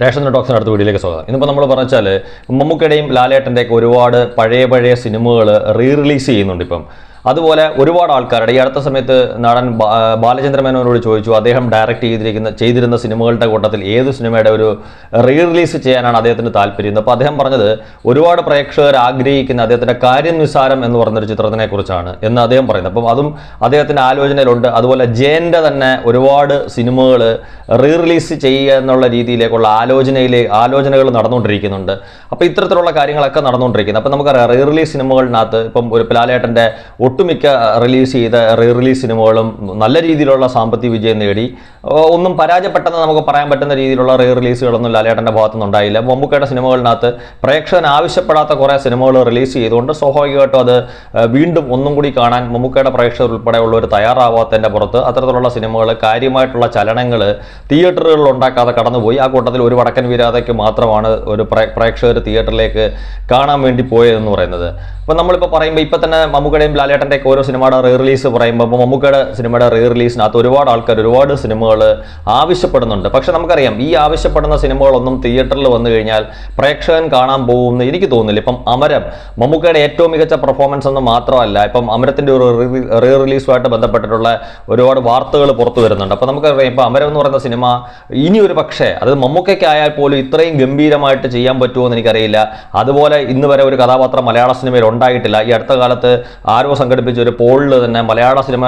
Ration ടോക്സിന് അടുത്ത വീഡിയോയിലേക്ക് സ്വാഗതം. ഇന്നിപ്പോൾ നമ്മൾ പറഞ്ഞാൽ മമ്മൂക്കയുടെയും ലാലേട്ടൻ്റെയൊക്കെ ഒരുപാട് പഴയ സിനിമകൾ റിലീസ് ചെയ്യുന്നുണ്ട് ഇപ്പം. അതുപോലെ ഒരുപാട് ആൾക്കാരുടെ ഈ അടുത്ത സമയത്ത് നടൻ ബാലചന്ദ്ര മേനോനോട് ചോദിച്ചു, അദ്ദേഹം ഡയറക്റ്റ് ചെയ്തിരുന്ന സിനിമകളുടെ കൂട്ടത്തിൽ ഏത് സിനിമയുടെ ഒരു റിലീസ് ചെയ്യാനാണ് അദ്ദേഹത്തിന് താല്പര്യം. അപ്പോൾ അദ്ദേഹം പറഞ്ഞത് ഒരുപാട് പ്രേക്ഷകർ ആഗ്രഹിക്കുന്ന അദ്ദേഹത്തിൻ്റെ കാര്യം നിസ്സാരം എന്ന് പറഞ്ഞൊരു ചിത്രത്തിനെ കുറിച്ചാണ് എന്ന് അദ്ദേഹം പറയുന്നത്. അപ്പം അതും അദ്ദേഹത്തിൻ്റെ ആലോചനയിലുണ്ട്. അതുപോലെ ജയൻ്റെ തന്നെ ഒരുപാട് സിനിമകൾ റിലീസ് ചെയ്യുക എന്നുള്ള രീതിയിലേക്കുള്ള ആലോചനകൾ നടന്നുകൊണ്ടിരിക്കുന്നുണ്ട്. അപ്പോൾ ഇത്തരത്തിലുള്ള കാര്യങ്ങളൊക്കെ നടന്നുകൊണ്ടിരിക്കുന്നത്. അപ്പം നമുക്കറിയാം റിലീസ് സിനിമകളിനകത്ത് ഇപ്പം ഒരു ലാലേട്ടൻ്റെ ഒട്ടുമിക്ക റിലീസ് സിനിമകളും നല്ല രീതിയിലുള്ള സാമ്പത്തിക വിജയം നേടി. ഒന്നും പരാജയപ്പെട്ടെന്ന് നമുക്ക് പറയാൻ പറ്റുന്ന രീതിയിലുള്ള റിലീസുകളൊന്നും ലാലേട്ടൻ്റെ ഭാഗത്തുനിന്ന് ഉണ്ടായില്ല. മമ്മൂക്കയുടെ സിനിമകളിനകത്ത് പ്രേക്ഷകൻ ആവശ്യപ്പെടാത്ത കുറേ സിനിമകൾ റിലീസ് ചെയ്തുകൊണ്ട് സ്വാഭാവികമായിട്ടും അത് വീണ്ടും ഒന്നും കൂടി കാണാൻ മമ്മൂക്കയുടെ പ്രേക്ഷകർ ഉൾപ്പെടെയുള്ളവർ തയ്യാറാവാത്തതിൻ്റെ പുറത്ത് അത്തരത്തിലുള്ള സിനിമകൾ കാര്യമായിട്ടുള്ള ചലനങ്ങൾ തിയേറ്ററുകളിൽ ഉണ്ടാക്കാതെ കടന്നുപോയി. ആ കൂട്ടത്തിൽ ഒരു വടക്കൻ വീരാതയ്ക്ക് മാത്രമാണ് ഒരു പ്രേക്ഷകർ തിയേറ്ററിലേക്ക് കാണാൻ വേണ്ടി പോയതെന്ന് പറയുന്നത്. അപ്പം നമ്മളിപ്പോൾ പറയുമ്പോൾ ഇപ്പം തന്നെ മമ്മൂക്കയുടെയും ലാലേട്ടൻ്റെയൊക്കെ ഓരോ സിനിമയുടെ റിലീസ് പറയുമ്പോൾ മമ്മൂക്കയുടെ സിനിമയുടെ റിലീസിനകത്ത് ഒരുപാട് ആൾക്കാർ ഒരുപാട് സിനിമകൾ ആവശ്യപ്പെടുന്നുണ്ട്. പക്ഷെ നമുക്കറിയാം ഈ ആവശ്യപ്പെടുന്ന സിനിമകളൊന്നും തിയേറ്ററിൽ വന്നു കഴിഞ്ഞാൽ പ്രേക്ഷകൻ കാണാൻ പോകുമെന്ന് എനിക്ക് തോന്നുന്നില്ല. ഇപ്പം അമരം മമ്മൂക്കയുടെ ഏറ്റവും മികച്ച പെർഫോമൻസ് എന്ന് മാത്രമല്ല, ഇപ്പം അമരത്തിൻ്റെ ഒരു റിലീസുമായിട്ട് ബന്ധപ്പെട്ടിട്ടുള്ള ഒരുപാട് വാർത്തകൾ പുറത്തു വരുന്നുണ്ട്. അപ്പം നമുക്കറിയാം ഇപ്പം അമരം എന്ന് പറയുന്ന സിനിമ ഇനി ഒരു പക്ഷേ അത് മമ്മൂക്കയ്ക്കായാൽ പോലും ഇത്രയും ഗംഭീരമായിട്ട് ചെയ്യാൻ പറ്റുമോ എന്ന് എനിക്കറിയില്ല. അതുപോലെ ഇന്ന് വരെ ഒരു കഥാപാത്രം മലയാള സിനിമയിൽ ഉണ്ടായിട്ടില്ല. ഈ അടുത്ത കാലത്ത് ആരോ സംഘടിപ്പിച്ച ഒരു പോളിൽ തന്നെ മലയാള സിനിമ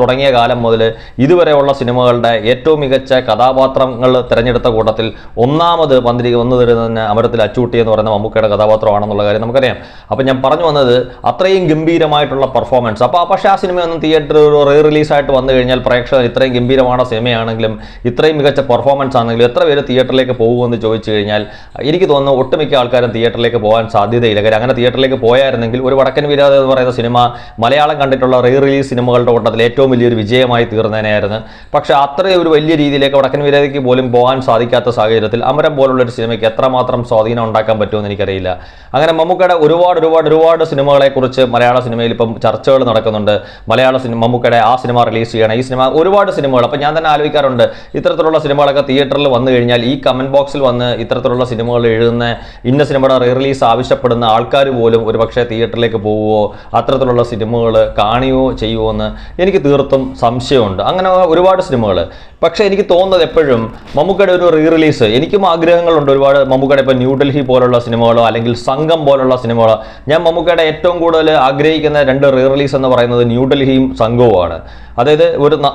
തുടങ്ങിയ കാലം മുതൽ ഇതുവരെയുള്ള സിനിമകളുടെ ഏറ്റവും മികച്ച കഥാപാത്രങ്ങൾ തിരഞ്ഞെടുത്ത കൂട്ടത്തിൽ ഒന്നാമത് വന്നു തരുന്നതിന് അമരത്തിൽ അച്ചൂട്ടി എന്ന് പറയുന്ന മമ്മൂക്കയുടെ കഥാപാത്രമാണെന്നുള്ള കാര്യം നമുക്കറിയാം. അപ്പം ഞാൻ പറഞ്ഞു വന്നത് അത്രയും ഗംഭീരമായിട്ടുള്ള പെർഫോമൻസ്. പക്ഷേ ആ സിനിമയൊന്നും തിയേറ്ററിൽ റിലീസായിട്ട് വന്നു കഴിഞ്ഞാൽ പ്രേക്ഷകർ ഇത്രയും ഗംഭീരமான സിനിമയാണെങ്കിലും ഇത്രയും മികച്ച പെർഫോമൻസ് ആണെങ്കിലും എത്ര പേര് തിയേറ്ററിലേക്ക് പോകുമെന്ന് ചോദിച്ചു കഴിഞ്ഞാൽ എനിക്ക് തോന്നുന്നു ഒട്ടുമിക്ക ആൾക്കാരും തിയേറ്ററിലേക്ക് പോകാൻ സാധ്യതയില്ല. കാര്യം അങ്ങനെ തിയേറ്ററിലേക്ക് പോയായിരുന്നെങ്കിൽ ഒരു വടക്കൻ വീരാത എന്ന് പറയുന്ന സിനിമ മലയാളം കണ്ടിട്ടുള്ള റിലീസ് സിനിമകളുടെ കൂട്ടത്തിൽ ഏറ്റവും വലിയൊരു വിജയമായി തീർന്നതിനായിരുന്നു. പക്ഷേ അത്രയും ഒരു വലിയ രീതിയിലേക്ക് വടക്കൻ വീരാതയ്ക്ക് പോലും പോകാൻ സാധിക്കാത്ത സാഹചര്യത്തിൽ അമരം പോലുള്ളൊരു സിനിമയ്ക്ക് എത്രമാത്രം സ്വാധീനം ഉണ്ടാക്കാൻ പറ്റുമെന്ന് എനിക്കറിയില്ല. അങ്ങനെ മമ്മൂക്കയുടെ ഒരുപാട് സിനിമകളെക്കുറിച്ച് മലയാള സിനിമയിൽ ഇപ്പം ചർച്ചകൾ നടക്കുന്നുണ്ട്. മമ്മൂക്കയുടെ ആ സിനിമ റിലീസ് ചെയ്യണം, ഈ സിനിമ ഒരുപാട് സിനിമകൾ. അപ്പം ഞാൻ തന്നെ ആലോചിക്കാറുണ്ട്, ഇത്തരത്തിലുള്ള സിനിമകളൊക്കെ തിയേറ്ററിൽ വന്നു കഴിഞ്ഞാൽ ഈ കമൻറ്റ് ബോക്സിൽ വന്ന് ഇത്തരത്തിലുള്ള സിനിമകൾ എഴുതുന്ന ഇന്ന സിനിമയുടെ റിലീസ് ആവശ്യപ്പെടുന്ന ആൾക്കാർ പോലും ഒരുപക്ഷെ തിയേറ്ററിലേക്ക് പോവുമോ, അത്തരത്തിലുള്ള സിനിമകൾ കാണുകയോ ചെയ്യുമോ എന്ന് എനിക്ക് തീർത്തും സംശയമുണ്ട്. അങ്ങനെ ഒരുപാട് സിനിമകൾ. പക്ഷേ എനിക്ക് തോന്നുന്നത് എപ്പോഴും മമ്മൂക്കയുടെ ഒരു റിലീസ് എനിക്കും ആഗ്രഹങ്ങളുണ്ട് ഒരുപാട്. മമ്മൂക്കയുടെ ഇപ്പോൾ ന്യൂഡൽഹി പോലുള്ള സിനിമകളോ അല്ലെങ്കിൽ സംഘം പോലുള്ള സിനിമകളോ. ഞാൻ മമ്മൂക്കയുടെ ഏറ്റവും കൂടുതൽ ആഗ്രഹിക്കുന്ന രണ്ട് റിലീസ് എന്ന് പറയുന്നത് ന്യൂഡൽഹിയും സംഘവുമാണ്. അതായത്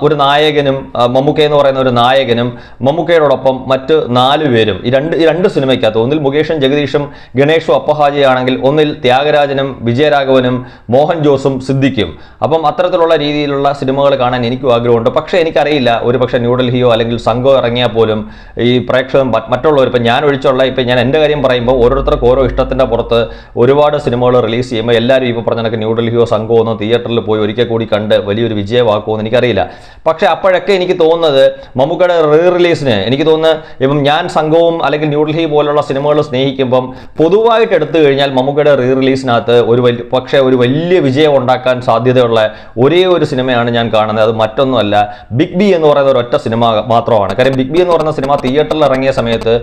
ഒരു നായകനും മമ്മൂക്ക എന്ന് പറയുന്ന ഒരു നായകനും മമ്മൂക്കയോടൊപ്പം മറ്റ് 4 പേരും ഈ രണ്ട് സിനിമയ്ക്കകത്ത് ഒന്നിൽ മുകേഷും ജഗദീഷും ഗണേഷും അപ്പഹാജിയാണെങ്കിൽ ഒന്നിൽ ത്യാഗരാജനും വിജയരാഘവനും മോഹൻ ജോസും സിദ്ദിഖും. അപ്പം അത്തരത്തിലുള്ള രീതിയിലുള്ള സിനിമകൾ കാണാൻ എനിക്കും ആഗ്രഹമുണ്ട്. പക്ഷേ എനിക്കറിയില്ല, ഒരു പക്ഷേ ന്യൂഡൽഹിയോ അല്ലെങ്കിൽ സംഘമോ ഇറങ്ങിയാൽ പോലും ഈ പ്രേക്ഷകൻ മറ്റുള്ളവർ ഇപ്പം ഞാൻ ഒഴിച്ചുള്ള ഇപ്പം ഞാൻ എൻ്റെ കാര്യം പറയുമ്പോൾ ഓരോരുത്തർക്ക് ഓരോ ഇഷ്ടത്തിൻ്റെ പുറത്ത് ഒരുപാട് സിനിമകൾ റിലീസ് ചെയ്യുമ്പോൾ എല്ലാവരും ഇപ്പോൾ പറഞ്ഞ ന്യൂഡൽഹിയോ സംഘമോ ഒന്നും തിയേറ്ററിൽ പോയി ഒരിക്കൽ കൂടി കണ്ട് വലിയൊരു വിജയമാക്കുമോ എന്ന് എനിക്കറിയില്ല. പക്ഷേ അപ്പോഴൊക്കെ എനിക്ക് തോന്നുന്നത് മമ്മൂക്കയുടെ റിലീസിന് എനിക്ക് തോന്നുന്നത് ഇപ്പം ഞാൻ സംഘവും അല്ലെങ്കിൽ ന്യൂഡൽഹി പോലുള്ള സിനിമകൾ സ്നേഹിക്കുമ്പം പൊതുവായിട്ട് എടുത്തു കഴിഞ്ഞാൽ മമ്മൂക്കയുടെ റിലീസിനകത്ത് ഒരു വലിയ വിജയം ഉണ്ടാക്കാൻ സാധ്യതയുള്ള ഒരേ ഒരു സിനിമയാണ് ഞാൻ കാണുന്നത്. അത് മറ്റൊന്നുമല്ല, ബിഗ് ബി എന്ന് പറയുന്ന ഒരൊറ്റ സിനിമ മാത്രമാണ്. കാര്യം ബിഗ് ബി എന്ന് പറയുന്ന സിനിമ തിയേറ്ററിൽ ഇറങ്ങിയ സമയത്ത്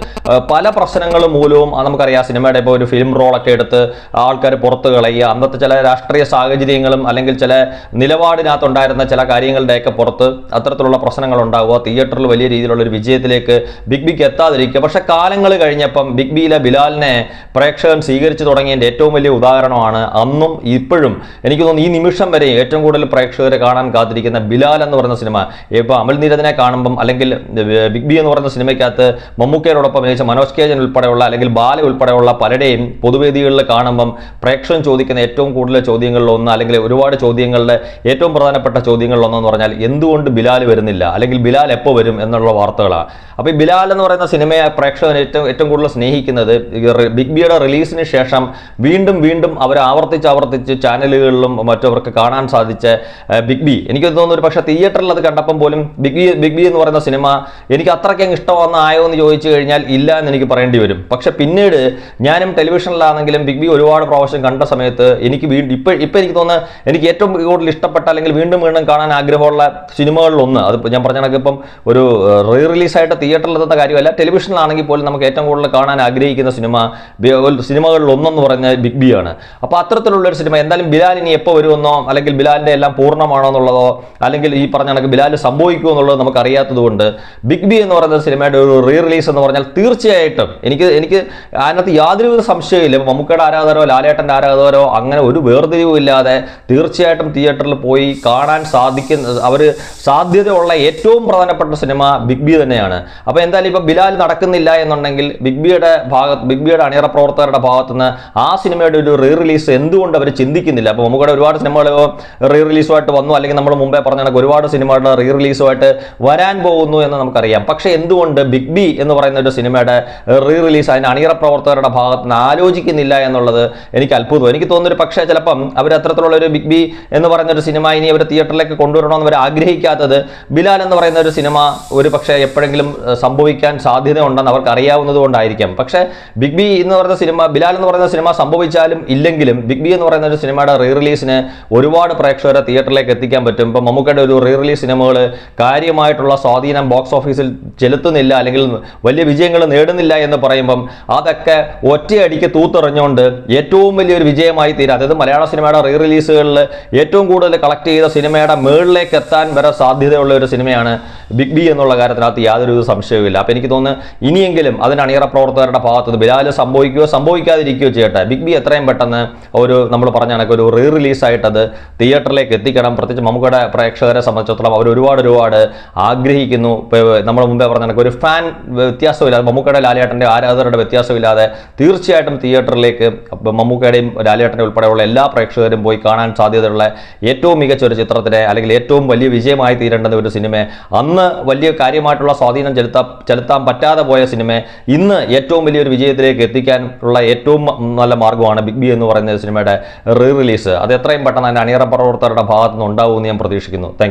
പല പ്രശ്നങ്ങൾ മൂലവും നമുക്കറിയാം സിനിമയുടെ ഇപ്പോൾ ഒരു ഫിലിം റോളൊക്കെ എടുത്ത് ആൾക്കാർ പുറത്ത് കളയുക, അന്നത്തെ ചില രാഷ്ട്രീയ സാഹചര്യങ്ങളും അല്ലെങ്കിൽ ചില നിലപാടിനകത്തുണ്ടായിരുന്ന ചില കാര്യങ്ങളുടെയൊക്കെ പുറത്ത് അത്തരത്തിലുള്ള പ്രശ്നങ്ങൾ ഉണ്ടാവുക, തിയേറ്ററിൽ വലിയ രീതിയിലുള്ള ഒരു വിജയത്തിലേക്ക് ബിഗ് ബിക്ക് എത്താതിരിക്കുക. പക്ഷെ കാലങ്ങൾ കഴിഞ്ഞപ്പം ബിഗ് ബിയിലെ ബിലാലിനെ പ്രേക്ഷകൻ സ്വീകരിച്ചു തുടങ്ങിയതിൻ്റെ ഏറ്റവും വലിയ ഉദാഹരണമാണ് അന്നും ഇപ്പോഴും എനിക്ക് തോന്നുന്നു ഈ നിമിഷം വരെ ഏറ്റവും കൂടുതൽ പ്രേക്ഷകരെ കാണാൻ കാത്തിരിക്കുന്ന ബിലാൽ എന്ന് പറയുന്ന സിനിമ. ഇപ്പോൾ അമൽ നീരദിനെ കാണുമ്പം അല്ലെങ്കിൽ ബിഗ് ബി എന്ന് പറയുന്ന സിനിമയ്ക്കകത്ത് മമ്മൂക്കയോടൊപ്പം അഭിനയിച്ച മനോജ് കെ ജൻ ഉൾപ്പെടെയുള്ള അല്ലെങ്കിൽ ബാല ഉൾപ്പെടെയുള്ള പലരുടെയും പൊതുവേദികളിൽ കാണുമ്പം പ്രേക്ഷകൻ ചോദിക്കുന്ന ഏറ്റവും കൂടുതൽ ചോദ്യങ്ങളിലൊന്ന് അല്ലെങ്കിൽ ഒരുപാട് ചോദ്യങ്ങളുടെ ഏറ്റവും പ്രധാനപ്പെട്ട ചോദ്യങ്ങളിലൊന്നെന്ന് പറഞ്ഞാൽ എന്തുകൊണ്ട് ബിലാൽ വരുന്നില്ല അല്ലെങ്കിൽ ബിലാൽ എപ്പോൾ വരും എന്നുള്ള വാർത്തകളാണ്. അപ്പോൾ ഈ ബിലാൽ എന്ന് പറയുന്ന സിനിമയെ പ്രേക്ഷകൻ ഏറ്റവും കൂടുതൽ സ്നേഹിക്കുന്നത് ബിഗ് ബിയുടെ റിലീസിന് ശേഷം വീണ്ടും അവർ ആവർത്തിച്ച് ചാനലുകളിലും മറ്റവർക്ക് കാണാൻ സാധിച്ച ബിഗ് ബി. എനിക്ക് തോന്നുന്നു ഒരു പക്ഷേ തിയേറ്ററിൽ അത് കണ്ടപ്പം പോലും ബിഗ് ബി എന്ന് പറയുന്ന സിനിമ എനിക്ക് അത്രയ്ക്ക് ഇഷ്ടമായോ എന്ന് ചോദിച്ചു കഴിഞ്ഞാൽ ഇല്ല എന്ന് എനിക്ക് പറയേണ്ടി വരും. പക്ഷെ പിന്നീട് ഞാനും ടെലിവിഷനിലാണെങ്കിലും ബിഗ് ബി ഒരുപാട് പ്രാവശ്യം കണ്ട സമയത്ത് എനിക്ക് ഇപ്പം എനിക്ക് തോന്നുന്നത് എനിക്ക് ഏറ്റവും കൂടുതൽ ഇഷ്ടപ്പെട്ട അല്ലെങ്കിൽ വീണ്ടും കാണാൻ ആഗ്രഹമുള്ള സിനിമകളിലൊന്ന്, അത് ഞാൻ പറഞ്ഞ കണക്ക് ഇപ്പം ഒരു റീ റിലീസായിട്ട് തിയേറ്ററിൽ എത്തുന്ന കാര്യമല്ല, ടെലിവിഷനിലാണെങ്കിൽ പോലും നമുക്ക് ഏറ്റവും കൂടുതൽ കാണാൻ ആഗ്രഹിക്കുന്ന സിനിമകളിൽ ഒന്നെന്ന് പറഞ്ഞാൽ ബിഗ് ബി ആണ്. അപ്പോൾ അത്തരത്തിലുള്ള ഒരു സിനിമ എന്തായാലും ബിലാൽ ഇനി എപ്പോൾ വരുമെന്നോ അല്ലെങ്കിൽ ബിലാലിന്റെ എല്ലാം പൂർണ്ണമാണോ എന്നുള്ളതോ അല്ലെങ്കിൽ ഈ പറഞ്ഞ കണക്ക് ബിലാൽ സംഭവിക്കുമോ എന്നുള്ളത് നമുക്ക് അറിയാത്തത് കൊണ്ട് ബിഗ് ബി എന്ന് പറയുന്ന സിനിമയുടെ ഒരു റീ റിലീസ് എന്ന് പറഞ്ഞാൽ തീർച്ചയായിട്ടും എനിക്ക് അതിനകത്ത് യാതൊരുവിധ സംശയമില്ല. മമ്മൂക്കയുടെ ആരാധകരോ ലാലേട്ടൻ്റെ ആരാധകരോ അങ്ങനെ ഒരു വേർതിരിവും ഇല്ലാതെ തീർച്ചയായിട്ടും തിയേറ്ററിൽ പോയി കാണാൻ സാധ്യതയുള്ള ഏറ്റവും പ്രധാനപ്പെട്ട സിനിമ ബിഗ് ബി തന്നെയാണ്. അപ്പോൾ എന്തായാലും ഇപ്പോൾ ബിലാൽ നടക്കുന്നില്ല എന്നുണ്ടെങ്കിൽ ബിഗ് ബിയുടെ അണിയറ പ്രവർത്തകരുടെ ഭാഗത്തുനിന്ന് ആ സിനിമയുടെ ഒരു റീ റിലീസ് എന്തുകൊണ്ട് അവർ ചിന്തിക്കുന്നില്ല? അപ്പോൾ മമ്മൂക്കയുടെ ഒരുപാട് സിനിമകൾ റീ റിലീസുമായിട്ട് വന്നു, അല്ലെങ്കിൽ നമ്മൾ മുമ്പേ പറഞ്ഞ ഒരുപാട് സിനിമകളുടെ റീ റിലീസുമായിട്ട് വരാൻ പോകുന്നു എന്ന് നമുക്കറിയാം. പക്ഷേ എന്തുകൊണ്ട് ബിഗ് ബി എന്ന് പറയുന്ന ഒരു സിനിമയുടെ റീ റിലീസ് അതിന് അണിയറ പ്രവർത്തകരുടെ ഭാഗത്തുനിന്ന് ആലോചിക്കുന്നില്ല എന്നുള്ളത് എനിക്ക് അത്ഭുതം. എനിക്ക് തോന്നുന്നൊരു പക്ഷേ ചിലപ്പം അവർ അത്തരത്തിലുള്ള ഒരു ബിഗ് ബി എന്ന് പറയുന്ന ഒരു സിനിമ ഇനി അവർ തിയേറ്ററിലേക്ക് കൊണ്ടുവരണമെന്ന് അവർ ആഗ്രഹിക്കാത്തത് ബിലാൽ എന്ന് പറയുന്ന ഒരു സിനിമ ഒരു പക്ഷേ എപ്പോഴെങ്കിലും സംഭവിക്കാൻ സാധ്യതയുണ്ടെന്ന് അവർക്ക് അറിയാവുന്നത് കൊണ്ടായിരിക്കാം. പക്ഷേ ബിഗ് ബി എന്ന് പറയുന്ന സിനിമ, ബിലാൽ എന്ന് പറയുന്ന സിനിമ സംഭവിച്ചാലും ഇല്ലെങ്കിലും ബിഗ് ബി എന്ന് പറയുന്ന ഒരു സിനിമയുടെ റീ റിലീസിന് ഒരുപാട് പ്രേക്ഷകരെ തിയേറ്ററിലേക്ക് എത്തിക്കാൻ പറ്റും. ഇപ്പം മമ്മൂക്കയുടെ ഒരു റീ റിലീസ് സിനിമകൾ കാര്യമായിട്ടുള്ള സ്വാധീനം ബോക്സ് ഓഫീസിൽ ചെലുത്തുന്നില്ല അല്ലെങ്കിൽ വലിയ വിജയങ്ങൾ നേടുന്നില്ല എന്ന് പറയുമ്പം അതൊക്കെ ഒറ്റയടിക്ക് തൂത്തെറിഞ്ഞുകൊണ്ട് ഏറ്റവും വലിയൊരു വിജയമായി തീരും. അതായത് മലയാള സിനിമയുടെ റീ റിലീസുകളിൽ ഏറ്റവും കൂടുതൽ കളക്ട് ചെയ്ത സിനിമയുടെ മേളിലേക്ക് എത്താൻ വരെ സാധ്യതയുള്ള ഒരു സിനിമയാണ് ബിഗ് ബി എന്നുള്ള കാര്യത്തിനകത്ത് യാതൊരു സംശയവുമില്ല. അപ്പോൾ എനിക്ക് തോന്നുന്നു ഇനിയെങ്കിലും അതിന് അണിയറ പ്രവർത്തകരുടെ ഭാഗത്ത് ബിലാൽ സംഭവിക്കുകയോ സംഭവിക്കാതിരിക്കുകയോ ചെയ്യട്ടെ, ബിഗ് ബി എത്രയും പെട്ടെന്ന് നമ്മൾ പറഞ്ഞ കണക്ക് ഒരു റീ റിലീസായിട്ട് അത് തിയേറ്ററിലേക്ക് എത്തിക്കണം. പ്രത്യേകിച്ച് മമ്മൂക്കയുടെ പ്രേക്ഷകരെ സംബന്ധിച്ചിടത്തോളം അവർ ഒരുപാട് ആഗ്രഹിക്കുന്നു. നമ്മൾ മുമ്പേ പറഞ്ഞ കണക്ക് ഒരു ഫാൻ വ്യത്യാസമില്ലാതെ, മമ്മൂക്കയുടെ ലാലേട്ടൻ്റെ ആരാധകരുടെ വ്യത്യാസമില്ലാതെ തീർച്ചയായിട്ടും തിയേറ്ററിലേക്ക് മമ്മൂക്കയുടെയും ലാലേട്ടൻ്റെ ഉൾപ്പെടെയുള്ള എല്ലാ പ്രേക്ഷകരും പോയി കാണാൻ സാധ്യതയുള്ള ഏറ്റവും മികച്ച ഒരു ചിത്രത്തിനെ അല്ലെങ്കിൽ ഏറ്റവും വലിയ വിജയമായി തീരേണ്ടുന്ന ഒരു സിനിമയെ, അന്ന് വലിയ കാര്യമായിട്ടുള്ള സ്വാധീനം ചെലുത്താൻ പറ്റാതെ പോയ സിനിമയെ ഇന്ന് ഏറ്റവും വലിയൊരു വിജയത്തിലേക്ക് എത്തിക്കാൻ ഉള്ള ഏറ്റവും നല്ല മാർഗ്ഗമാണ് ബിഗ് ബി എന്ന് പറയുന്ന സിനിമയുടെ റീ റിലീസ്. അത് എത്രയും പെട്ടെന്ന് അതിൻ്റെ അണിയറ പ്രവർത്തകരുടെ ഭാഗത്തുനിന്ന് ഉണ്ടാവുമെന്ന് ഞാൻ പ്രതീക്ഷിക്കുന്നു. Thank you.